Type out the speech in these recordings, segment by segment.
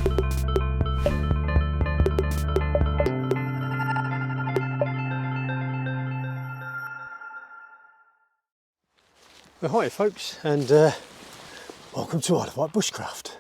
Well, hi folks, and welcome to Untitled Bushcraft.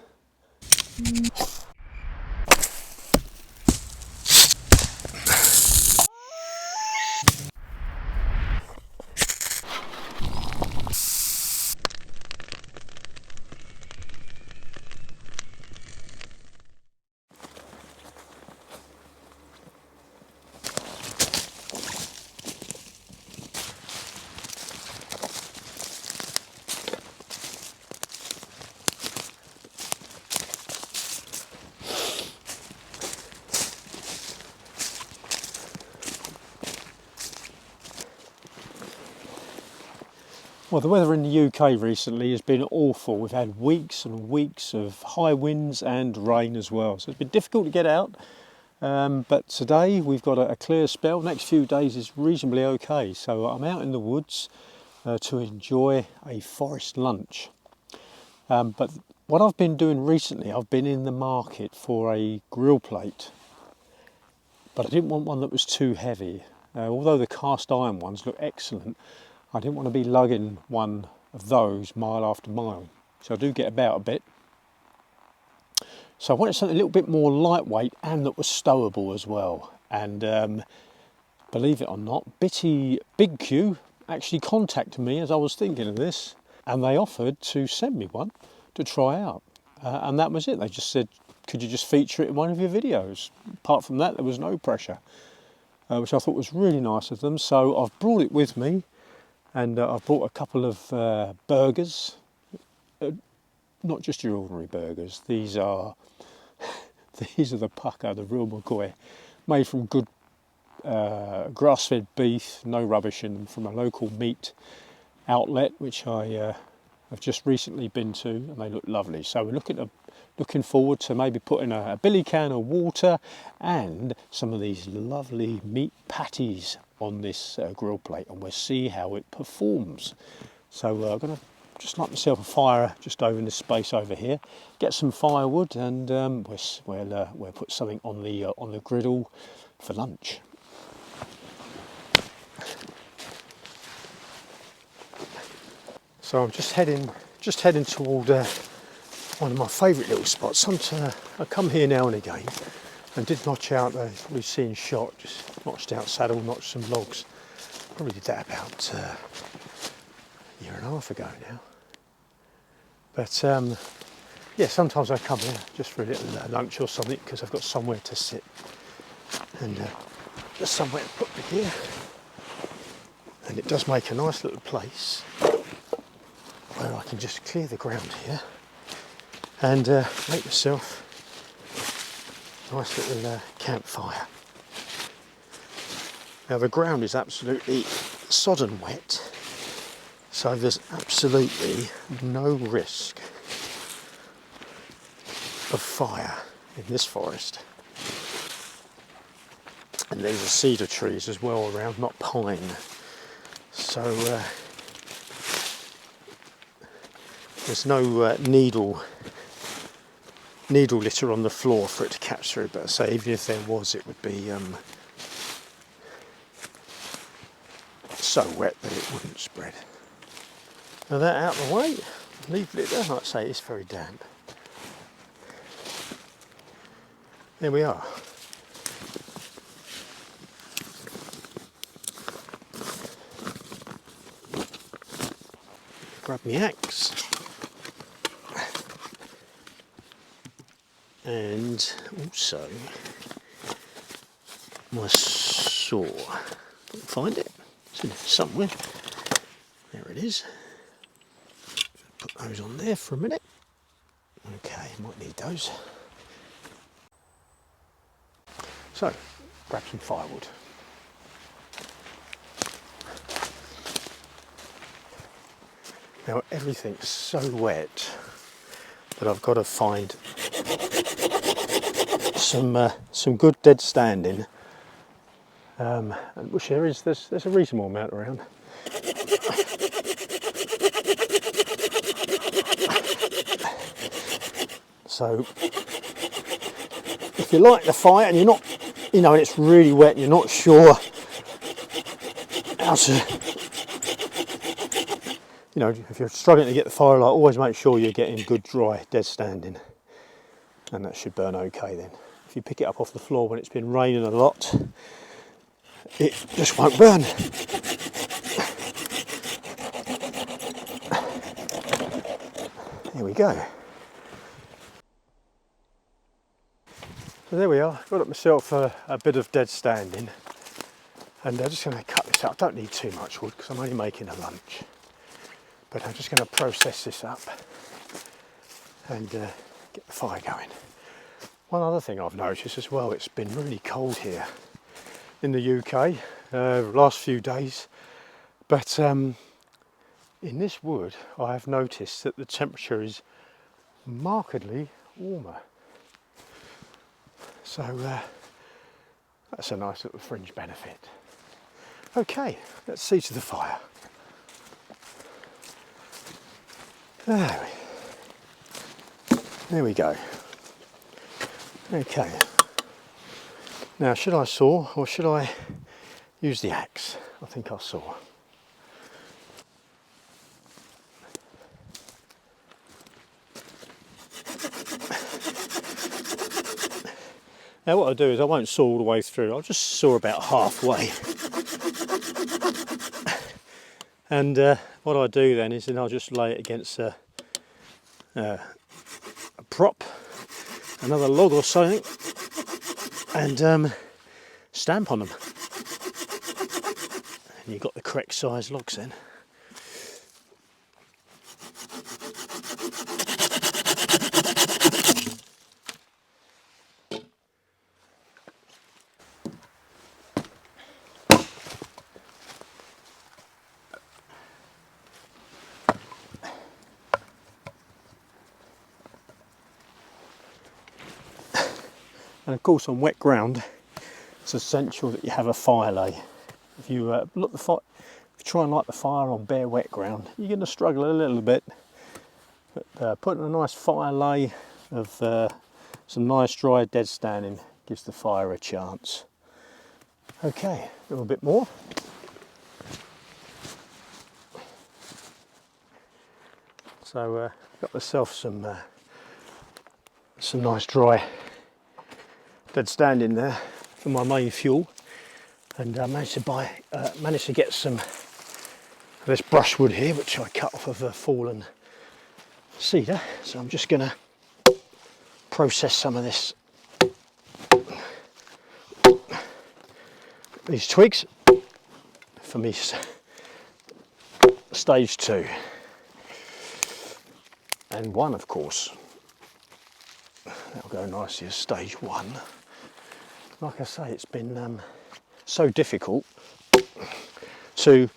Well, the weather in the UK recently has been awful. We've had weeks and weeks of high winds and rain as well, so it's been difficult to get out. But today we've got a clear spell. Next few days is reasonably okay, so I'm out in the woods to enjoy a forest lunch. But what I've been doing recently, I've been in the market for a grill plate, but I didn't want one that was too heavy. Although the cast iron ones look excellent, I didn't want to be lugging one of those mile after mile, so I do get about a bit. So I wanted something a little bit more lightweight and that was stowable as well. And believe it or not, Bitty Big Q actually contacted me as I was thinking of this, and they offered to send me one to try out. And that was it. They just said, could you just feature it in one of your videos? Apart from that, there was no pressure, which I thought was really nice of them. So I've brought it with me. And I've brought a couple of burgers, not just your ordinary burgers. These are the pucker, the real McCoy, made from good grass-fed beef, no rubbish in them, from a local meat outlet, which I have just recently been to, and they look lovely. So we're looking forward to maybe putting a billy can of water and some of these lovely meat patties on this grill plate, and we'll see how it performs. So I'm going to just light myself a fire just over in this space over here, get some firewood, and we'll put something on the griddle for lunch. So I'm just heading toward one of my favourite little spots. I come here now and again, and did notch out, we've seen shot, just notched out saddle, notched some logs. Probably did that about a year and a half ago now. But yeah, sometimes I come here just for a little lunch or something, because I've got somewhere to sit. And there's somewhere to put me here. And it does make a nice little place where I can just clear the ground here and make myself a nice little campfire. Now the ground is absolutely sodden wet, so there's absolutely no risk of fire in this forest. And these are cedar trees as well around, not pine. So there's no needle litter on the floor for it to catch through, but I say even if there was, it would be so wet that it wouldn't spread. Now that out of the way, leaf litter, like I say, it's very damp. There we are. Grab my axe. And also my saw. Can't find it. It's in there somewhere. There it is. Put those on there for a minute. Okay, might need those. So, grab some firewood. Now everything's so wet that I've got to find some good dead standing, which there's a reasonable amount around. So if you light the fire and you're not, you know, and it's really wet and you're not sure how to, you know, if you're struggling to get the fire alight, always make sure you're getting good dry dead standing, and that should burn okay then. If you pick it up off the floor when it's been raining a lot, it just won't burn. There we go. So there we are, got up myself a bit of dead standing, and I'm just going to cut this up. I don't need too much wood because I'm only making a lunch, but I'm just going to process this up and get the fire going. One other thing I've noticed as well, it's been really cold here in the UK the last few days, but in this wood I have noticed that the temperature is markedly warmer. So that's a nice little fringe benefit. Okay, let's see to the fire. There we go. Okay. Now, should I saw or should I use the axe? I think I'll saw. Now what I'll do is I won't saw all the way through, I'll just saw about halfway. And what I do then is I'll just lay it against a prop, another log or something, and stamp on them. And you've got the correct size logs then. And of course on wet ground it's essential that you have a fire lay. If you try and light the fire on bare wet ground, you're going to struggle a little bit. But putting a nice fire lay of some nice dry dead standing gives the fire a chance. Okay, a little bit more. So got myself some nice dry dead standing there for my main fuel, and I managed to get some of this brushwood here, which I cut off of a fallen cedar. So I'm just going to process some of these twigs for me stage 2, and one of course that'll go nicely as stage 1. Like I say, it's been so difficult to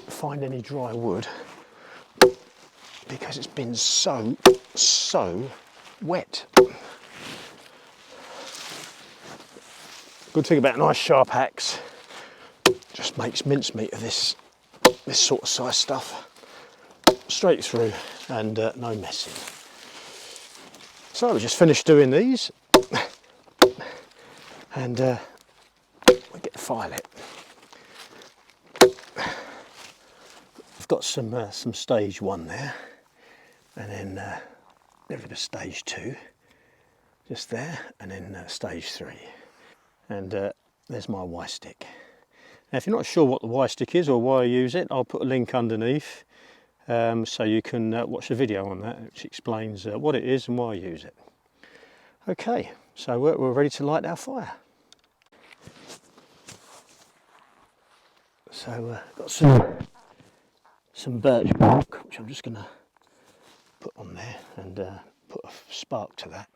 find any dry wood because it's been so wet. Good thing about a nice sharp axe, just makes mincemeat of this sort of size stuff, straight through, and no messing. So we just finished doing these, and we'll get the fire lit. I've got some stage 1 there, and then a bit of stage 2 just there, and then stage 3. And there's my Y stick. Now if you're not sure what the Y stick is or why I use it, I'll put a link underneath so you can watch the video on that, which explains what it is and why I use it. Okay, so we're ready to light our fire. So got some birch bark, which I'm just going to put on there, and put a spark to that,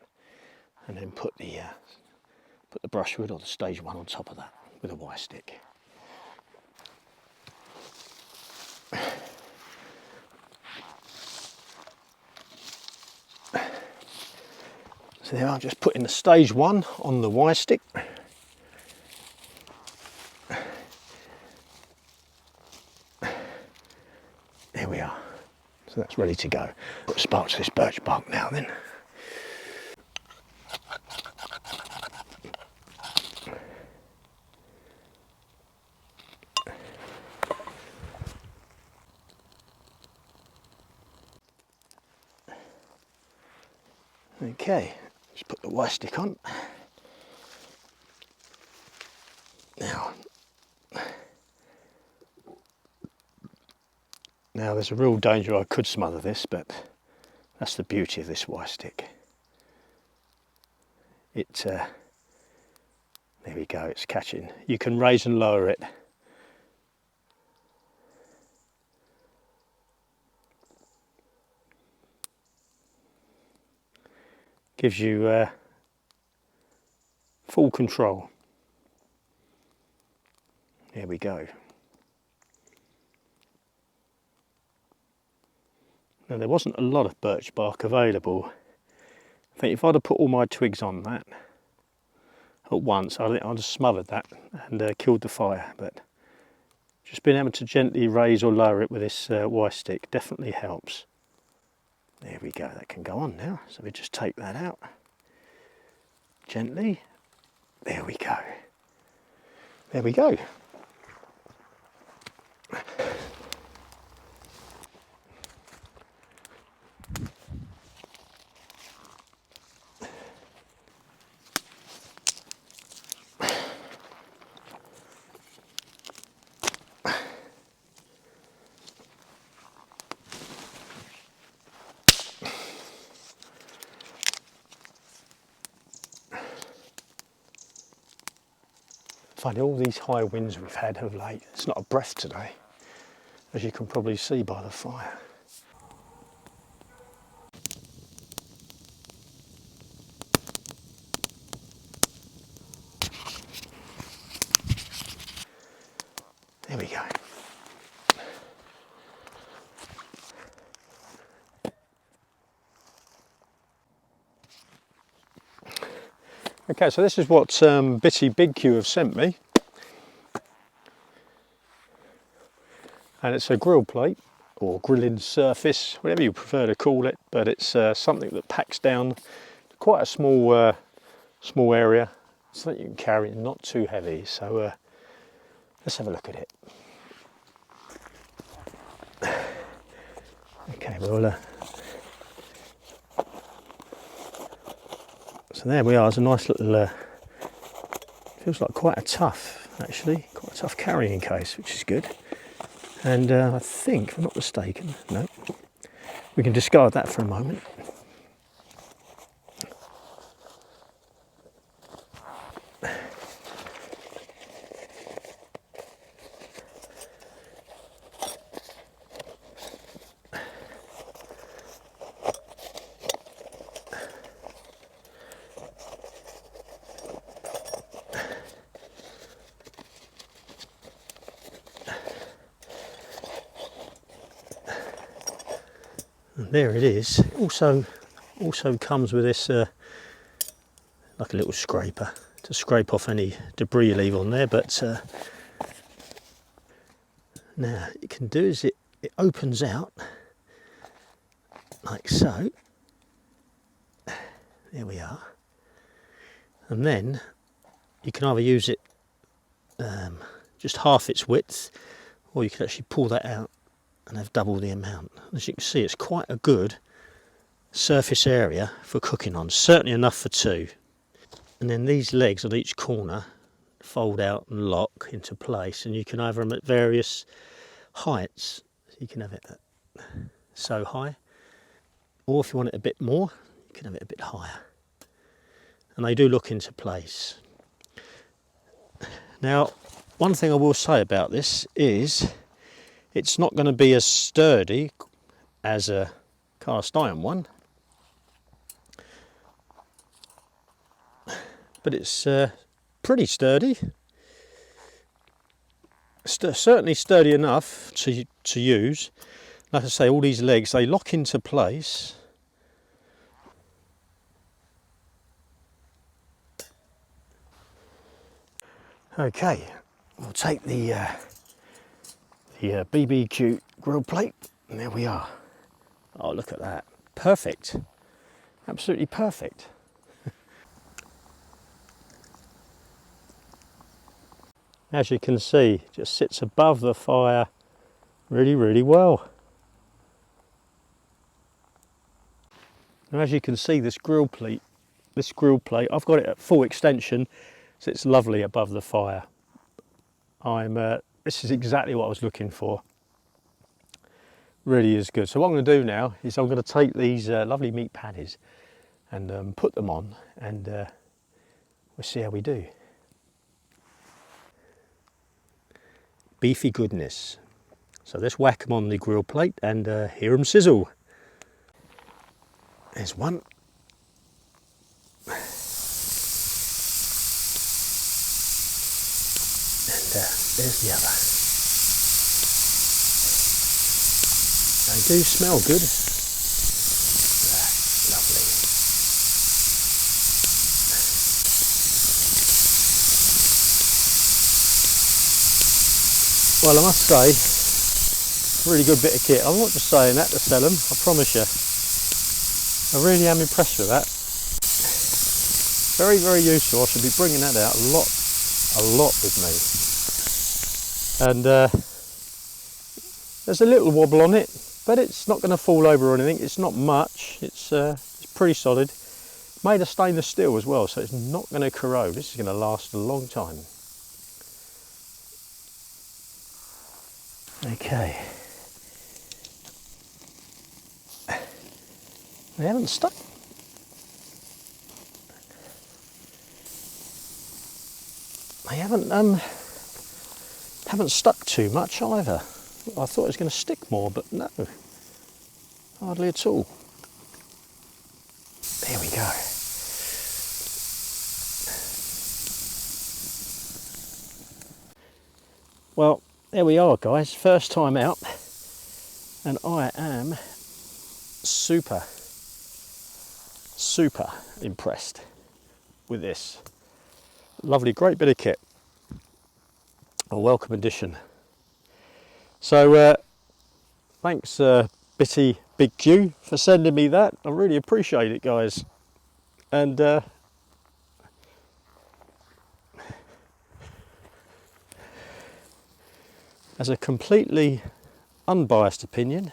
and then put the brushwood or the stage 1 on top of that with a Y stick. So there I'm just putting the stage 1 on the Y stick. There we are. So that's ready to go. Put a spark to this birch bark now then. Okay, let's put the Y stick on. Now there's a real danger I could smother this, but that's the beauty of this Y stick. There we go, it's catching. You can raise and lower it. Gives you full control. There we go. Now there wasn't a lot of birch bark available. I think if I'd have put all my twigs on that at once, I think I'd have smothered that and killed the fire. But just being able to gently raise or lower it with this Y stick definitely helps. There we go, that can go on now. So we just take that out gently. There we go. There we go. Funny, all these high winds we've had of late, it's not a breath today, as you can probably see by the fire. There we go. Okay, so this is what Bitty Big Q have sent me. And it's a grill plate, or grilling surface, whatever you prefer to call it, but it's something that packs down quite a small area, something you can carry, not too heavy. So let's have a look at it. Okay, well, so there we are. It's a nice little, feels like quite a tough, actually, quite a tough carrying case, which is good. And I think, if I'm not mistaken, no, we can discard that for a moment. And there it is. Also comes with this like a little scraper to scrape off any debris you leave on there. But now what you can do is it opens out like so. There we are. And then you can either use it just half its width, or you can actually pull that out and have double the amount. As you can see, it's quite a good surface area for cooking on, certainly enough for two. And then these legs on each corner fold out and lock into place, and you can have them at various heights. So you can have it at so high, or if you want it a bit more, you can have it a bit higher. And they do look into place. Now, one thing I will say about this is it's not going to be as sturdy as a cast iron one, but it's pretty sturdy. Certainly sturdy enough to use. Like I say, all these legs, they lock into place. Okay, we'll take the BBQ grill plate, and there we are. Oh, look at that. Perfect. Absolutely perfect. As you can see, it just sits above the fire really, really well. Now, as you can see, this grill plate, I've got it at full extension, so it's lovely above the fire. This is exactly what I was looking for. Really is good. So what I'm going to do now is I'm going to take these lovely meat patties and put them on, and we'll see how we do. Beefy goodness. So let's whack them on the grill plate and hear them sizzle. There's one. And there's the other. They do smell good. Lovely. Well, I must say, really good bit of kit. I'm not just saying that to sell them, I promise you. I really am impressed with that. Very, very useful. I should be bringing that out a lot with me. And there's a little wobble on it, but it's not going to fall over or anything. It's not much. It's pretty solid. Made of stainless steel as well, so it's not going to corrode. This is going to last a long time. Okay. They haven't stuck. They haven't stuck too much either. I thought it was going to stick more, but no, hardly at all. There we go. Well, there we are, guys. First time out, and I am super impressed with this. Lovely, great bit of kit. A welcome addition. So thanks Bitty Big Q for sending me that. I really appreciate it, guys. And as a completely unbiased opinion,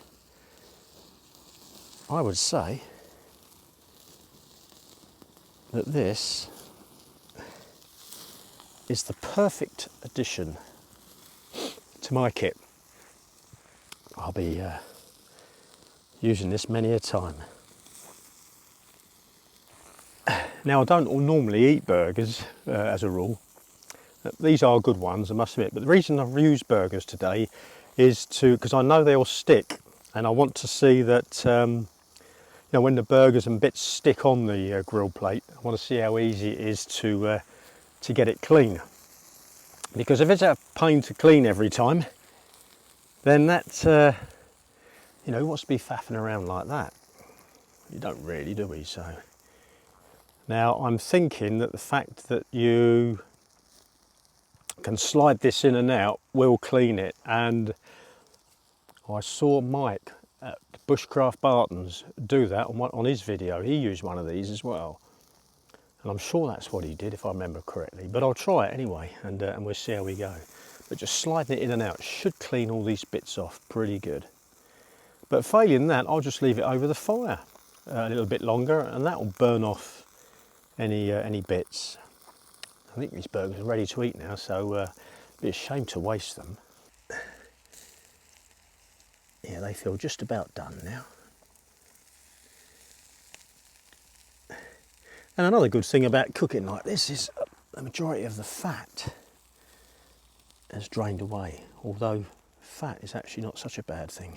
I would say that this is the perfect addition to my kit. I'll be using this many a time. Now, I don't normally eat burgers as a rule. These are good ones, I must admit, but the reason I've used burgers today is because I know they'll stick, and I want to see that you know, when the burgers and bits stick on the grill plate, I want to see how easy it is to get it clean. Because if it's a pain to clean every time, then that, you know, who wants to be faffing around like that? You don't really, do we? So now I'm thinking that the fact that you can slide this in and out will clean it. And I saw Mike at Bushcraft Bartons do that on his video. He used one of these as well. And I'm sure that's what he did, if I remember correctly. But I'll try it anyway, and we'll see how we go. But just sliding it in and out should clean all these bits off pretty good. But failing that, I'll just leave it over the fire a little bit longer, and that will burn off any bits. I think these burgers are ready to eat now, so it'd be a shame to waste them. Yeah, they feel just about done now. And another good thing about cooking like this is the majority of the fat has drained away, although fat is actually not such a bad thing.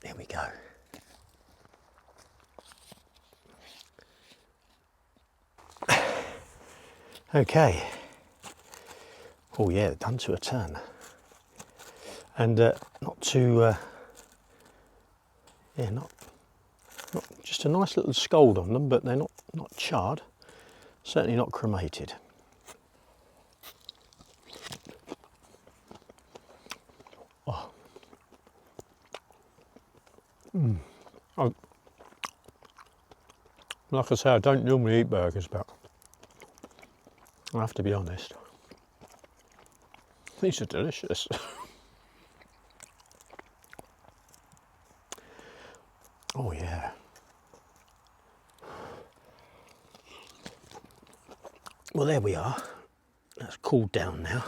There we go. Okay. Oh yeah, done to a turn. And not too, yeah, not just a nice little scald on them, but they're not charred, certainly not cremated. Oh. Like I say, I don't normally eat burgers, but I have to be honest, these are delicious. Oh yeah. Well, there we are. That's cooled down now.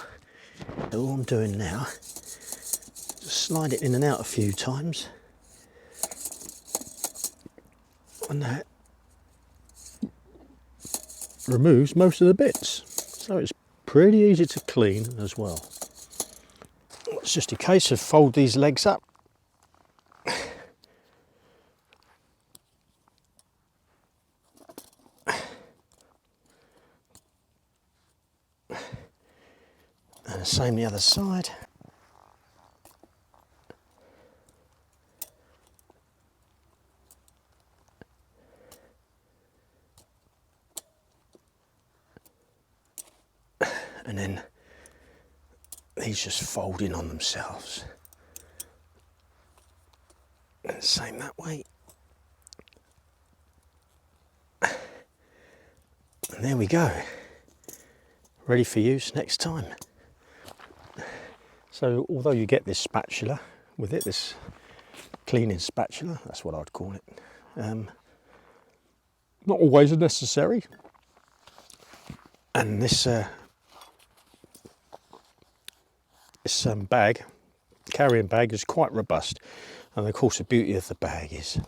So all I'm doing now, just slide it in and out a few times, and that removes most of the bits. So it's pretty easy to clean as well. It's just a case of fold these legs up. And the same the other side. And then these just fold in on themselves. And the same that way. And there we go. Ready for use next time. So although you get this spatula with it, this cleaning spatula, that's what I'd call it, not always necessary. And this bag, carrying bag, is quite robust. And of course the beauty of the bag is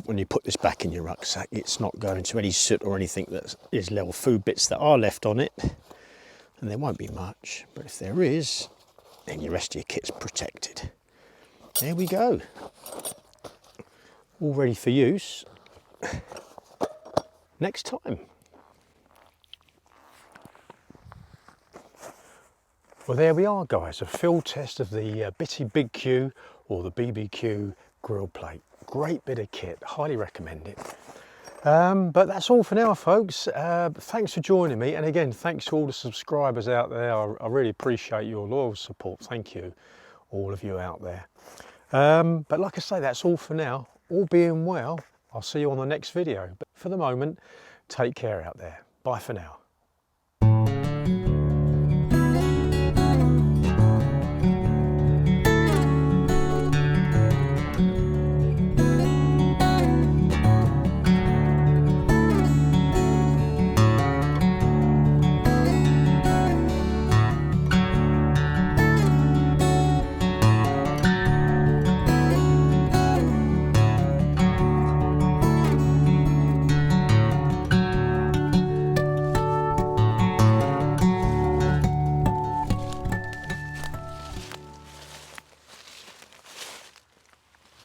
when you put this back in your rucksack, it's not going into any soot or anything that is little food bits that are left on it. And there won't be much, but if there is, then the rest of your kit's protected. There we go. All ready for use next time. Well, there we are, guys, a field test of the Bitty Big Q or the BBQ grill plate. Great bit of kit, highly recommend it. But that's all for now, folks. Thanks for joining me, and again, thanks to all the subscribers out there. I really appreciate your loyal support. Thank you, all of you out there. But like I say, that's all for now. All being well, I'll see you on the next video. But for the moment, take care out there. Bye for now.